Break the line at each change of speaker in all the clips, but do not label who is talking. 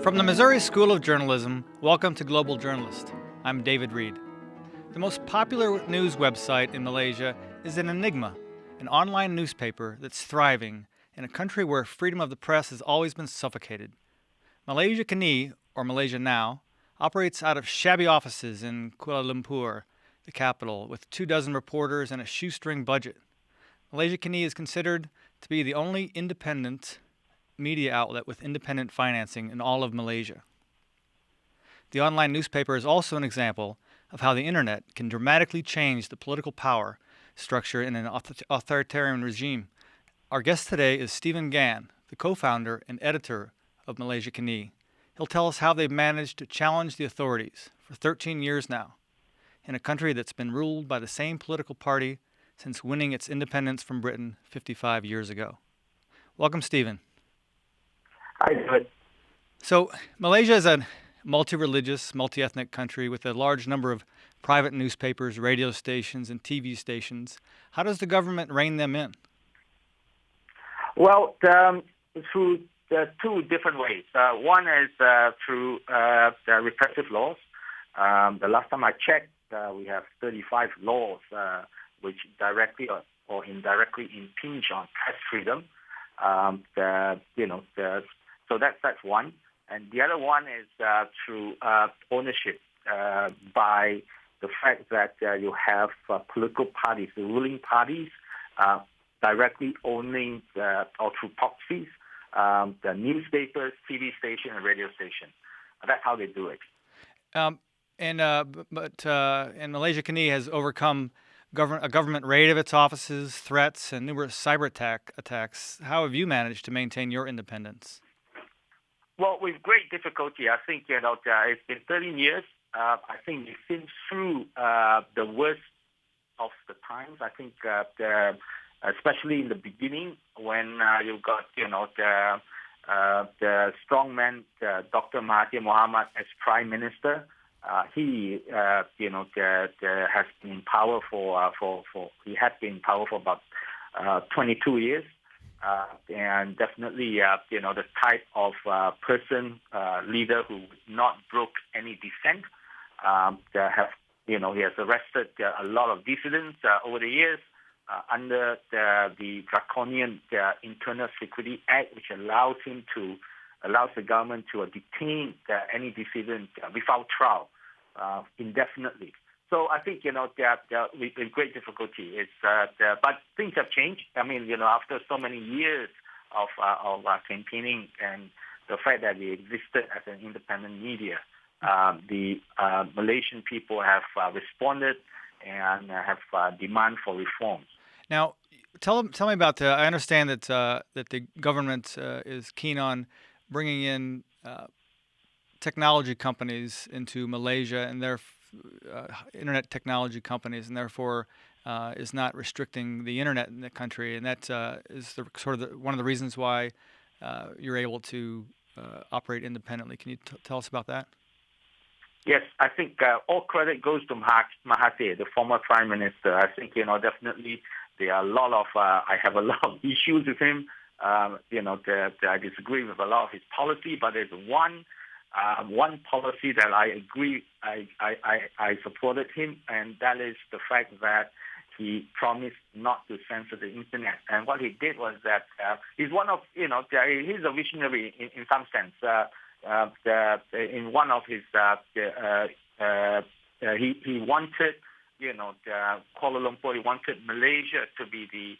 From the Missouri School of Journalism, welcome to Global Journalist. I'm David Reed. The most popular news website in Malaysia is an enigma, an online newspaper that's thriving in a country where freedom of the press has always been suffocated. Malaysia Kini, or Malaysia Now, operates out of shabby offices in Kuala Lumpur, the capital, with 24 reporters and a shoestring budget. Malaysia Kini is considered to be the only independent media outlet with independent financing in all of Malaysia. The online newspaper is also an example of how the internet can dramatically change the political power structure in an authoritarian regime. Our guest today is Steven Gan, the co-founder and editor of Malaysia Kini. He'll tell us how they've managed to challenge the authorities for 13 years now in a country that's been ruled by the same political party since winning its independence from Britain 55 years ago. Welcome, Steven.
Hi, David.
So, Malaysia is a multi-religious, multi-ethnic country with a large number of private newspapers, radio stations, and TV stations. How does the government rein them in?
Well, through two different ways. One is through the repressive laws. The last time I checked, we have 35 laws which directly or indirectly impinge on press freedom. So that's one. And the other one is through ownership by the fact that you have political parties, the ruling parties, directly owning or through proxies, the newspapers, TV station, and radio station. That's how they do it.
And Malaysia Kini has overcome a government raid of its offices, threats, and numerous cyber attacks. How have you managed to maintain your independence?
Well, with great difficulty. I think it's been 13 years. I think we've been through the worst of the times. I think especially in the beginning when you got the strongman Dr. Mahathir Mohamad as Prime Minister. He has been in power for about 22 years. And definitely, the type of leader who not broke any dissent. He has arrested a lot of dissidents over the years under the draconian Internal Security Act, which allows the government to detain any dissident without trial indefinitely. So I think with great difficulty. But things have changed. I mean, after so many years of campaigning and the fact that we existed as an independent media, the Malaysian people have responded and have demand for reforms.
Now, tell me about. I understand that the government is keen on bringing in technology companies into Malaysia, and their internet technology companies, and therefore is not restricting the internet in the country, and that is one of the reasons why you're able to operate independently. Can you tell us about that?
Yes, I think all credit goes to Mahathir, the former Prime Minister. I think definitely there are I have a lot of issues with him. I disagree with a lot of his policy, but there's one policy that I agree, I supported him, and that is the fact that he promised not to censor the internet. And what he did was that he's one of, he's a visionary in some sense. In one of his, he wanted, Kuala Lumpur, he wanted Malaysia to be the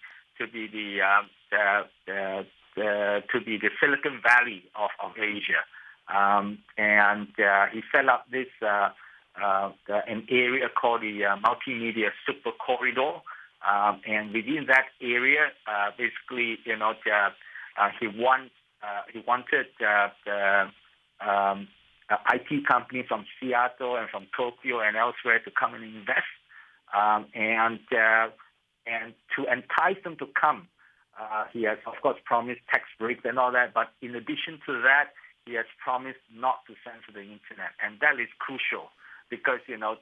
Silicon Valley of Asia. And he set up this an area called the Multimedia Super Corridor, and within that area, basically, he wanted IT companies from Seattle and from Tokyo and elsewhere to come and invest, and to entice them to come. He has, of course, promised tax breaks and all that, but in addition to that, he has promised not to censor the internet, and that is crucial because in a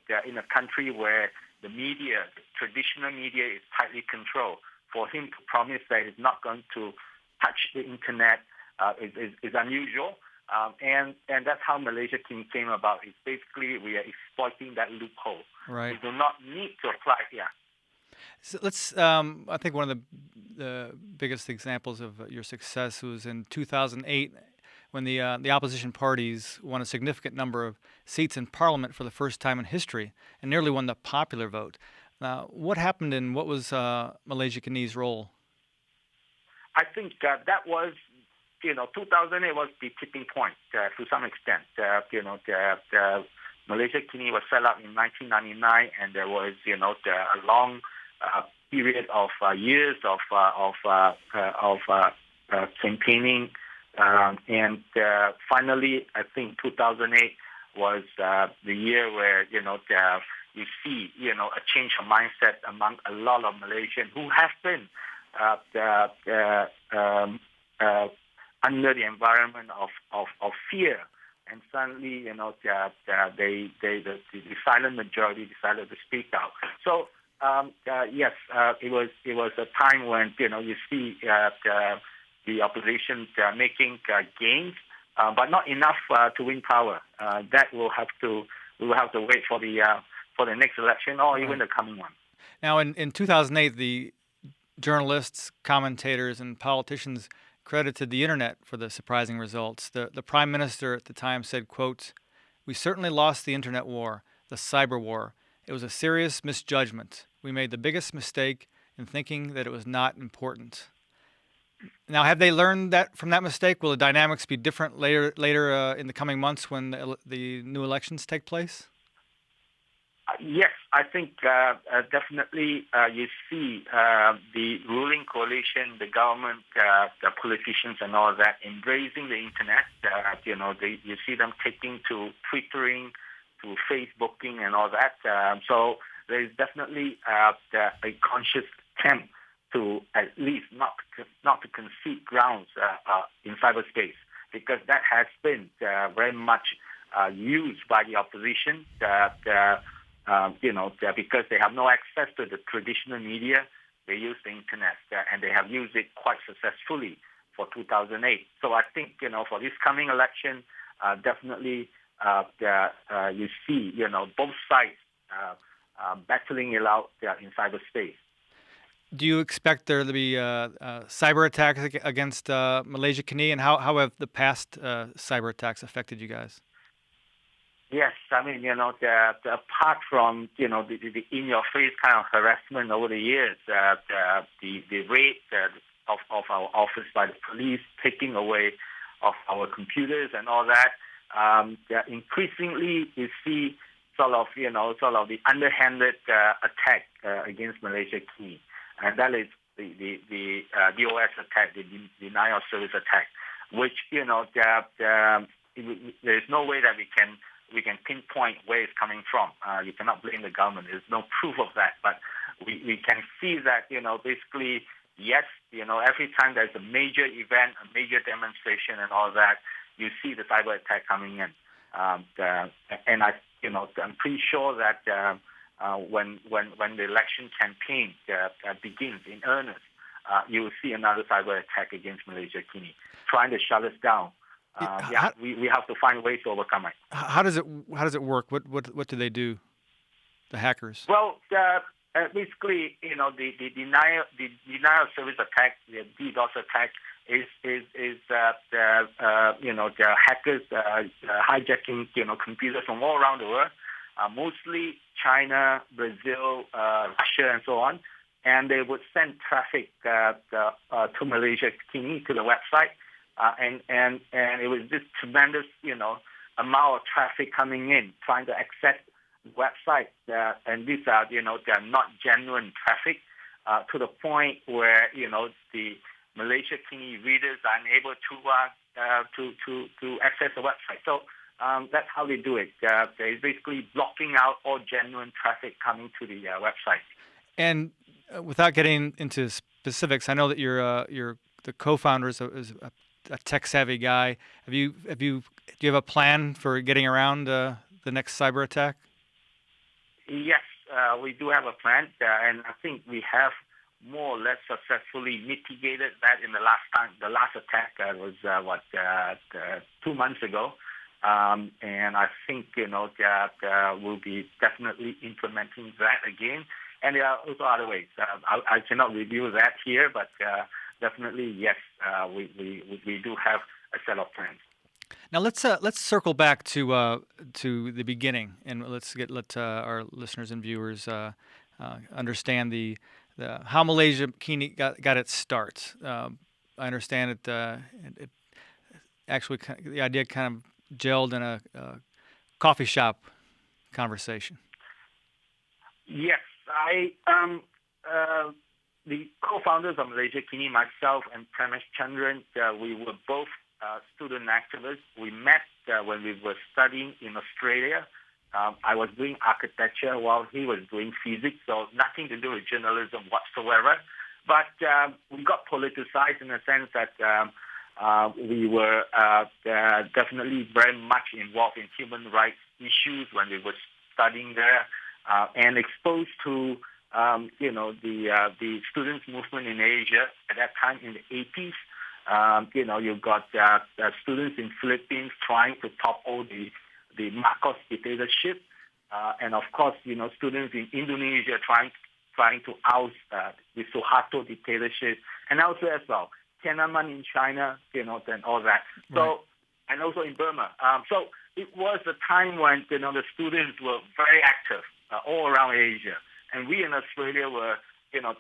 country where the media, the traditional media, is tightly controlled, for him to promise that he's not going to touch the internet is unusual. And that's how Malaysia came about. It's basically we are exploiting that loophole.
Right.
We do not need to apply. Yeah.
So let's. I think one of the biggest examples of your success was in 2008, when the opposition parties won a significant number of seats in Parliament for the first time in history, and nearly won the popular vote. What happened, and what was Malaysia Kini's role?
I think that was, 2008 was the tipping point to some extent. The Malaysia Kini was set up in 1999, and there was, a long period of years of campaigning, and finally, I think 2008 was the year where you see a change of mindset among a lot of Malaysians who have been under the environment of fear, and suddenly the silent majority decided to speak out. So yes, it was a time when you see the opposition making gains, but not enough to win power. That we will have to wait for the next election or even the coming one.
Now, in 2008, the journalists, commentators, and politicians credited the internet for the surprising results. The prime minister at the time said, quote, "We certainly lost the internet war, the cyber war. It was a serious misjudgment. We made the biggest mistake in thinking that it was not important." Now, have they learned that from that mistake? Will the dynamics be different later in the coming months when the new elections take place?
Yes, I think definitely you see the ruling coalition, the government, the politicians and all that embracing the internet. You see them taking to Twittering, to Facebooking and all that. So there is definitely a conscious attempt to at least not to concede grounds in cyberspace, because that has been very much used by the opposition. Because they have no access to the traditional media, they use the internet, and they have used it quite successfully for 2008. So I think, for this coming election, definitely you see, both sides battling it out in cyberspace.
Do you expect there to be cyber attacks against Malaysia Kini, and how have the past cyber attacks affected you guys?
Yes, I mean, apart from, the in-your-face kind of harassment over the years, the raid of our office by the police, taking away of our computers and all that, increasingly you see sort of the underhanded attack against Malaysia Kini, and that is the DOS attack, the denial of service attack, which, there is no way that we can pinpoint where it's coming from. You cannot blame the government. There's no proof of that. But we can see that, basically, yes, every time there's a major event, a major demonstration and all that, you see the cyber attack coming in. And I'm pretty sure that when the election campaign begins in earnest, you will see another cyber attack against Malaysia Kini, trying to shut us down. We have to find ways to overcome it.
How does it work? What do they do, the hackers?
Well, basically, the denial of service attack, the DDoS attack, is the hackers hijacking computers from all around the world, mostly China, Brazil, Russia, and so on, and they would send traffic to Malaysia Kini, to the website. And it was this tremendous, amount of traffic coming in, trying to access the website. And these are, they're not genuine traffic, to the point where, the Malaysia Kini readers are unable to access the website. So that's how they do it. They're basically blocking out all genuine traffic coming to the website. And
without getting into specifics, I know that you're the co-founder is a tech-savvy guy. Do you have a plan for getting around the next cyber attack?
Yes, we do have a plan, and I think we have more or less successfully mitigated that in the last attack was 2 months ago. And I think, that we'll be definitely implementing that again. And there are also other ways. I cannot review that here, but definitely, yes, we do have a set of plans.
Now let's circle back to the beginning, and let our listeners and viewers understand the how Malaysia Kini got its start. I understand it actually the idea kind of gelled in a coffee shop conversation.
Yes, the co-founders of Malaysia Kini, myself and Pramesh Chandran, we were both student activists. We met when we were studying in Australia. I was doing architecture while he was doing physics, so nothing to do with journalism whatsoever. But we got politicized in the sense that we were definitely very much involved in human rights issues when we were studying there, and exposed to the students' movement in Asia at that time in the 80s. You've got students in Philippines trying to topple the Marcos dictatorship, and of course, students in Indonesia trying to oust the Suharto dictatorship, and also as well Tiananmen in China, and all that. So, right. And also in Burma. So it was a time when the students were very active all around Asia, and we in Australia were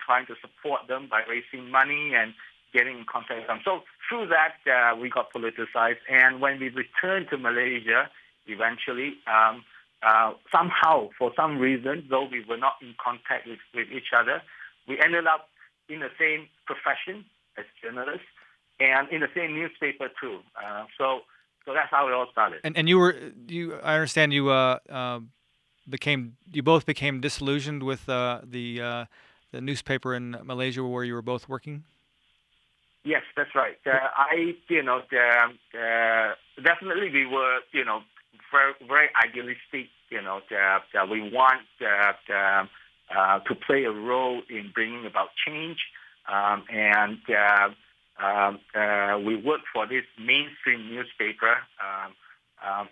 trying to support them by raising money and getting in contact with them. So through that, we got politicized. And when we returned to Malaysia, eventually, somehow, for some reason, though we were not in contact with each other, we ended up in the same profession as journalists and in the same newspaper too. So that's how it all started.
And I understand you both became disillusioned with the newspaper in Malaysia where you were both working?
Yes, that's right. Definitely we were, very, very idealistic, that we want to play a role in bringing about change. And we worked for this mainstream newspaper.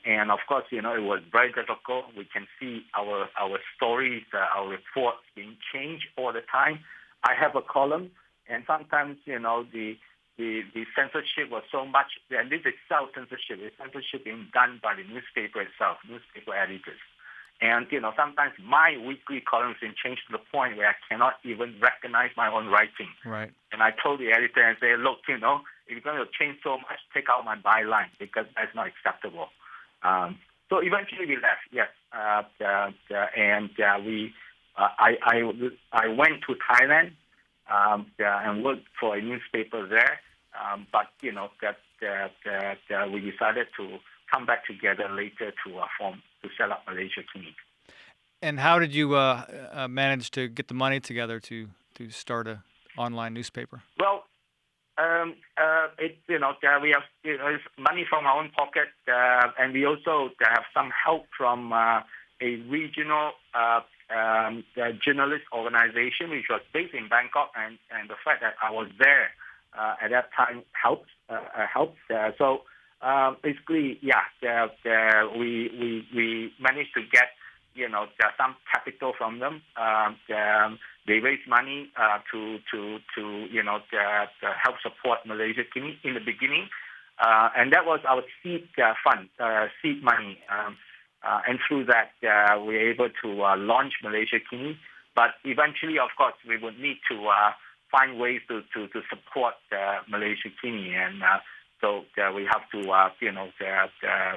And of course, it was very difficult. We can see our stories, our reports being changed all the time. I have a column, and sometimes, the censorship was so much, and this is self-censorship. It's censorship being done by the newspaper itself, newspaper editors. And, sometimes my weekly columns been changed to the point where I cannot even recognize my own writing.
Right.
And I told the editor and say, look, if you're going to change so much, take out my byline because that's not acceptable. So eventually we left, yes. And I went to Thailand and worked for a newspaper there. But, we decided to come back together later to set up Malaysia Kini.
And how did you manage to get the money together to start an online newspaper?
Well, we have it's money from our own pocket, and we also have some help from a regional journalist organization which was based in Bangkok, and the fact that I was there at that time helped. So basically, we managed to get some capital from them. They raised money to help support Malaysia Kini in the beginning, and that was our seed fund, seed money. And through that, we were able to launch Malaysia Kini. But eventually, of course, we would need to find ways to support Malaysia Kini, and so we have to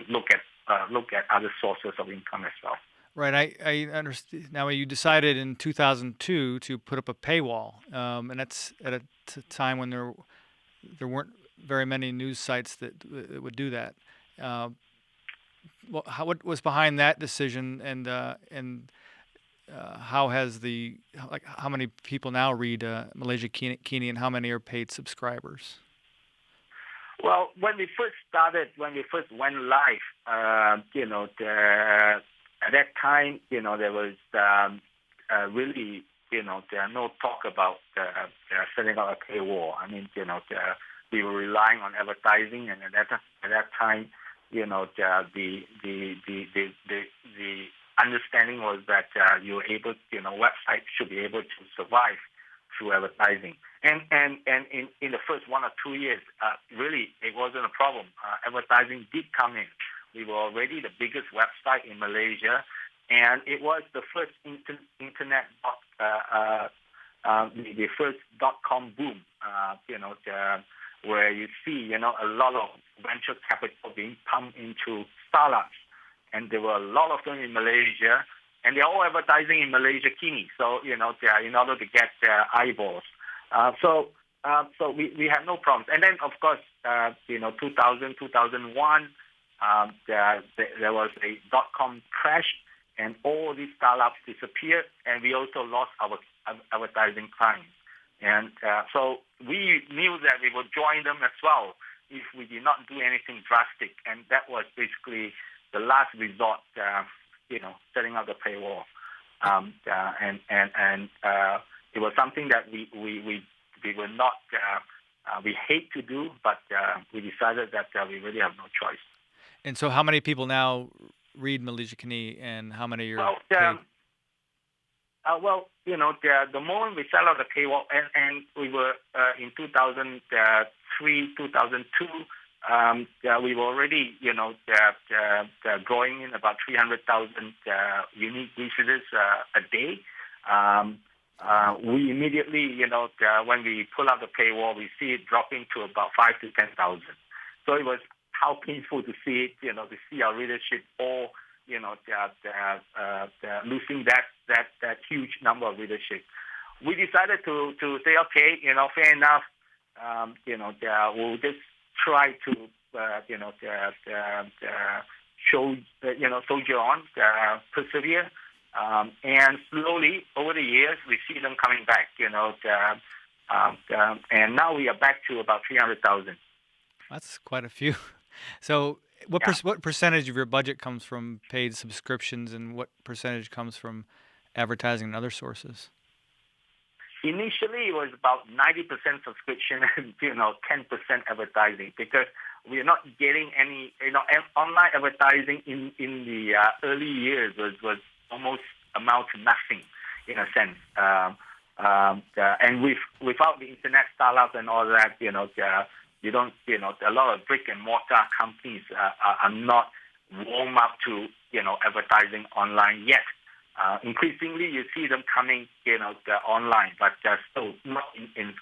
look at other sources of income as well.
Right, I understand. Now, you decided in 2002 to put up a paywall, and that's at a time when there weren't very many news sites that would do that. What was behind that decision, and how has how many people now read Malaysia Kini, and how many are paid subscribers?
Well, when we first went live, at that time, there was really there are no talk about setting up a paywall. I mean, we were relying on advertising, and at that time, the understanding was that you were able, websites should be able to survive through advertising. And in the first 1 or 2 years, really, it wasn't a problem. Advertising did come in. We were already the biggest website in Malaysia, and it was the first internet, the first .com boom, where you see, a lot of venture capital being pumped into startups. And there were a lot of them in Malaysia, and they're all advertising in Malaysia Kini. So, in order to get their eyeballs. So we have no problems. And then, of course, 2000, 2001, there was a .com crash, and all these startups disappeared, and we also lost our advertising clients. And so we knew that we would join them as well if we did not do anything drastic. And that was basically the last resort, setting up the paywall. And it was something that we were not, we hate to do, but we decided that we really have no choice.
And so how many people now read Malaysia Kini, and how many are paid?
The moment we set up the paywall, and we were in 2003, 2002, we were already, growing in about 300,000 unique visitors a day. We immediately, when we pull out the paywall, we see it dropping to about 5,000 to 10,000. So it was how painful to see it, to see our readership all, losing that huge number of readership. We decided to say, okay, fair enough, we'll just try to, soldier on, persevere, and slowly over the years we see them coming back, and now we are back to about 300,000.
That's quite a few. So what percentage of your budget comes from paid subscriptions, and what percentage comes from advertising and other sources?
Initially, it was about 90% subscription and 10% advertising, because we are not getting any. Online advertising in the early years was almost amount to nothing, in a sense. And without the internet startups and all that, you don't, a lot of brick and mortar companies are not warm up to, advertising online yet. Increasingly, you see them coming, online, but they're still not in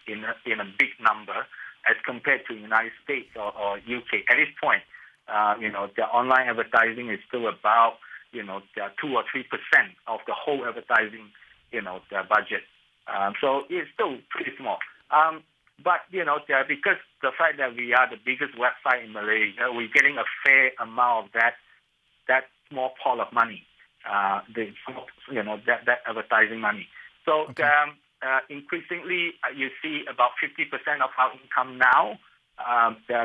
a big number as compared to the United States or UK. At this point, the online advertising is still about, 2 or 3% of the whole advertising, the budget. So it's still pretty small. But, because the fact that we are the biggest website in Malaysia, we're getting a fair amount of that small pot of money, that advertising money. So increasingly, you see about 50% of our income now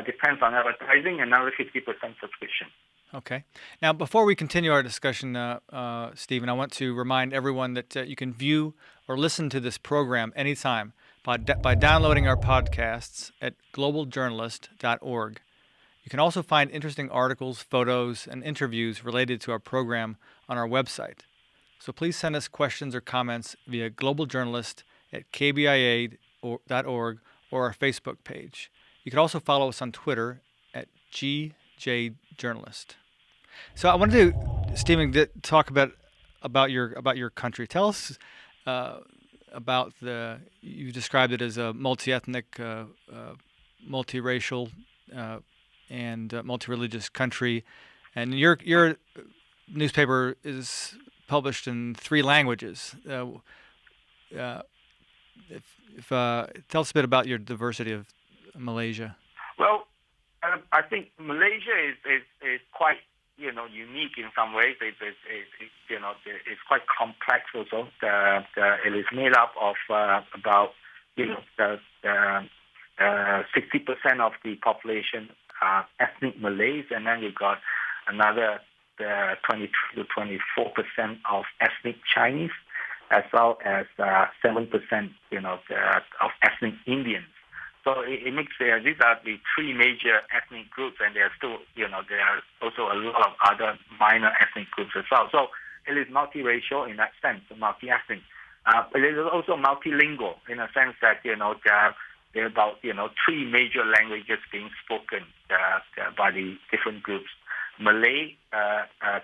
depends on advertising, and another 50% subscription.
Okay. Now, before we continue our discussion, Steven, I want to remind everyone that you can view or listen to this program anytime by downloading our podcasts at globaljournalist.org. You can also find interesting articles, photos, and interviews related to our program on our website. So please send us questions or comments via globaljournalist@kbia.org or our Facebook page. You can also follow us on Twitter at GJJournalist. So I wanted to, Steven, talk about your country. Tell us about you described it as a multi-ethnic, multiracial, and multi-religious country, and your newspaper is published in 3 languages. Tell us a bit about your diversity of Malaysia.
Well, I think Malaysia is quite unique in some ways. It's quite complex also. It is made up of about 60% of the population ethnic Malays, and then you've got another 23 to 24% of ethnic Chinese, as well as 7%, of ethnic Indians. So it makes these are the three major ethnic groups, and there are still, there are also a lot of other minor ethnic groups as well. So it is multiracial in that sense, multi-ethnic. But it is also multilingual in a sense that, there are about, three major languages being spoken by the different groups: Malay,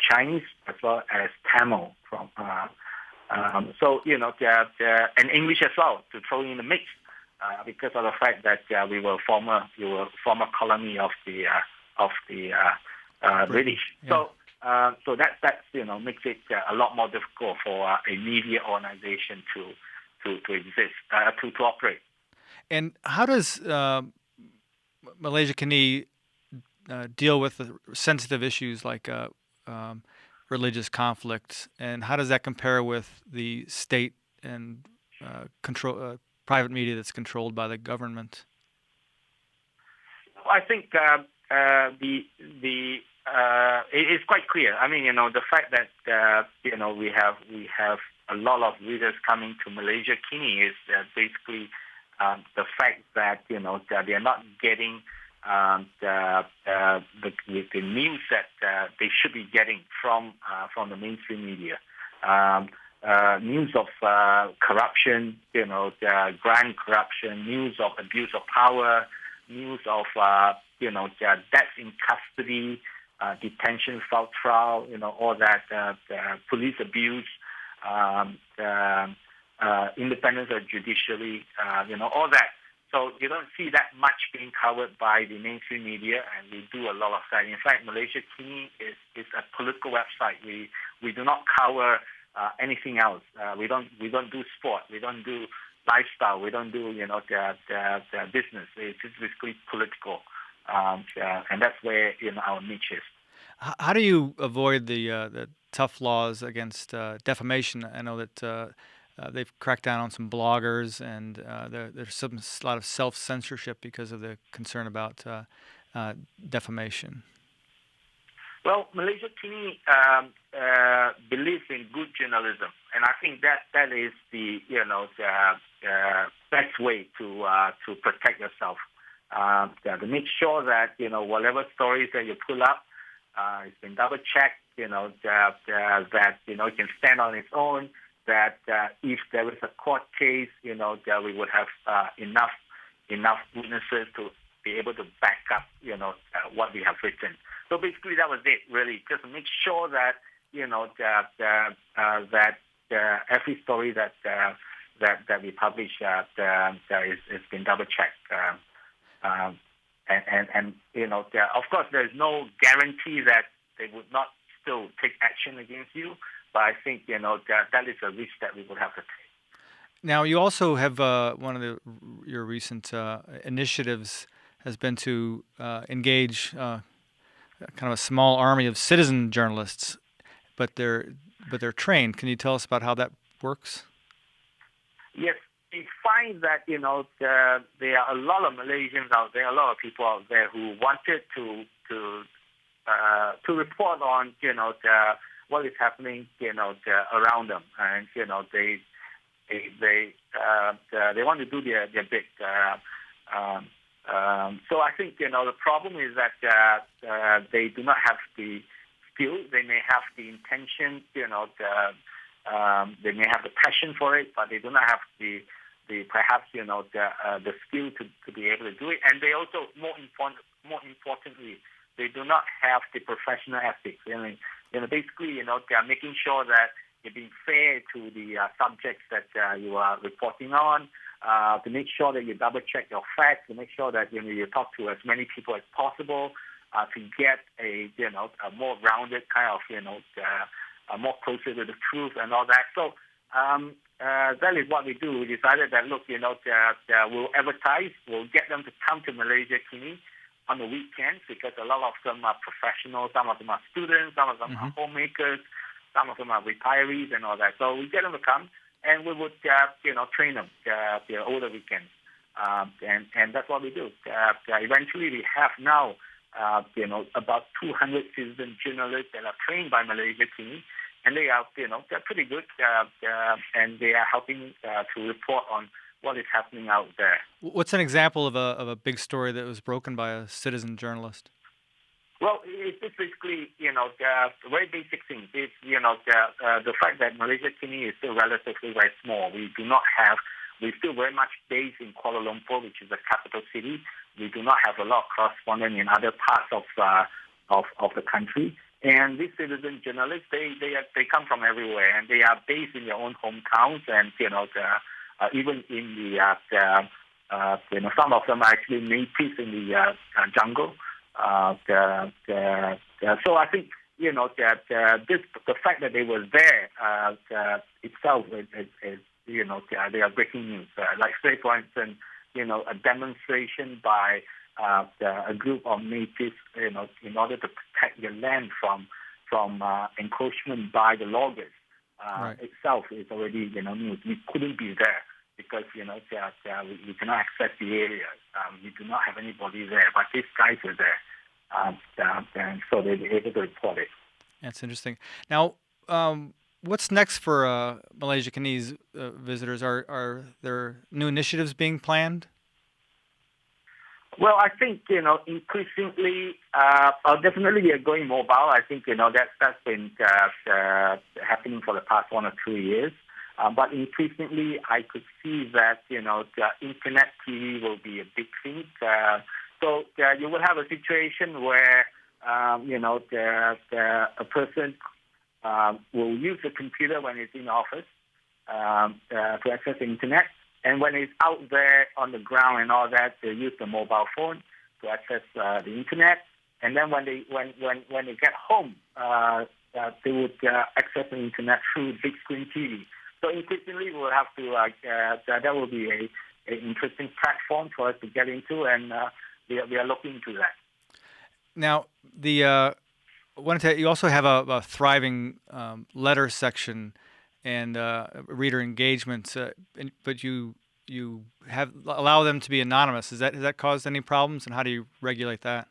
Chinese, as well as Tamil. And English as well to throw in the mix, because of the fact that we were former colony of the British.
Yeah.
So that makes it a lot more difficult for a media organization to exist, to operate.
And how does Malaysia Kini deal with the sensitive issues like religious conflict, and how does that compare with the state and private media that's controlled by the government?
I think it is quite clear. I mean, the fact that we have a lot of readers coming to Malaysia Kini is basically the fact that they are not getting the news that they should be getting from the mainstream media. News of corruption, grand corruption, news of abuse of power, news of death in custody, detention without trial, all that, police abuse, independence of judiciary, all that. So you don't see that much being covered by the mainstream media, and we do a lot of that. In fact, Malaysia Kini is a political website. We do not cover anything else. We don't do sport. We don't do lifestyle. We don't do the business. It's just basically political, and that's where our niche is.
How do you avoid the tough laws against defamation? I know that they've cracked down on some bloggers, and there's a lot of self-censorship because of the concern about defamation.
Well, Malaysia Kini believes in good journalism, and I think that is the best way to protect yourself. To make sure that whatever stories that you pull up, it's been double checked. That it can stand on its own. That if there is a court case, that we would have enough witnesses to be able to back up, what we have written. So basically, that was it. Really, just to make sure that that every story that we publish is been double checked. Of course, there's no guarantee that they would not still take action against you. But I think that is a risk that we would have to take.
Now, you also have one of your recent initiatives has been to engage kind of a small army of citizen journalists, but they're trained. Can you tell us about how that works?
Yes, we find that there are a lot of Malaysians out there, a lot of people out there who wanted to report on what is happening around them, and they want to do their bit. So I think the problem is that they do not have the skill. They may have the intention, they may have the passion for it, but they do not have the skill to be able to do it. And they also, more importantly, they do not have the professional ethics. Basically, they are making sure that you're being fair to the subjects that you are reporting on, to make sure that you double check your facts, to make sure that you talk to as many people as possible, to get a more rounded kind of more closer to the truth and all that. So that is what we do. We decided that we'll advertise, we'll get them to come to Malaysia Kini on the weekends, because a lot of them are professionals, some of them are students, some of them are homemakers, some of them are retirees and all that. So we get them to come, and we would train them over the weekends, and that's what we do. Eventually, we have now about 200 citizen journalists that are trained by Malaysia Kini, and they are, they're pretty good, and they are helping to report on what is happening out there.
What's an example of a big story that was broken by a citizen journalist?
Well, it's basically, the very basic things. It's, the fact that Malaysia Kini is still relatively very small. We're still very much based in Kuala Lumpur, which is the capital city. We do not have a lot of correspondents in other parts of the country. And these citizen journalists, they come from everywhere, and they are based in their own hometowns, and even in some of them are actually natives in the jungle. So I think the fact that they were there itself is they are breaking news. Like say for instance, a demonstration by a group of natives, in order to protect their land from encroachment by the loggers.
Right.
Itself is already news. We couldn't be there because we cannot access the area. We do not have anybody there, but these guys are there, and so they were able to report it.
That's interesting. Now, what's next for Malaysia Canese visitors? Are there new initiatives being planned?
Well, I think increasingly, definitely we are going mobile. I think that's been happening for the past 1 or 2 years. But increasingly, I could see that the internet TV will be a big thing. So you will have a situation where a person will use the computer when it's in office to access the internet, and when it's out there on the ground and all that, they use the mobile phone to access the internet. And then when they get home, they would access the internet through big screen TV. So increasingly, we'll have to that will be an interesting platform for us to get into, and we are looking into that.
Now, I want to tell you also have a thriving letter section and reader engagement, but you allow them to be anonymous. Has that caused any problems, and how do you regulate that?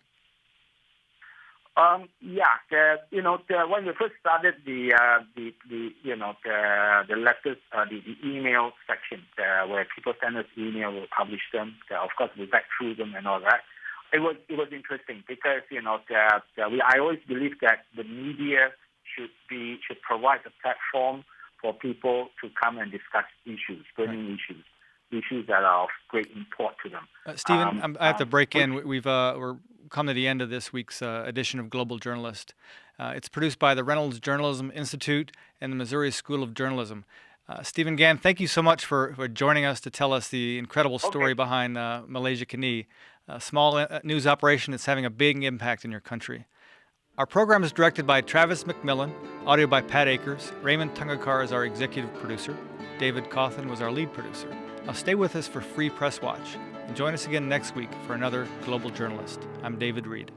When we first started the letters, the email section, where people send us email, we'll publish them. Of course, we back through them and all that. It was interesting because I always believe that the media should provide a platform for people to come and discuss burning issues that are of great import to them. Steven, I have to break in. We're come to the end of this week's edition of Global Journalist. It's produced by the Reynolds Journalism Institute and the Missouri School of Journalism. Steven Gan, thank you so much for joining us to tell us the incredible story behind Malaysia Kini, a small news operation that's having a big impact in your country. Our program is directed by Travis McMillan, audio by Pat Akers. Raymond Tungakar is our executive producer. David Cawthon was our lead producer. Now stay with us for Free Press Watch and join us again next week for another Global Journalist. I'm David Reed.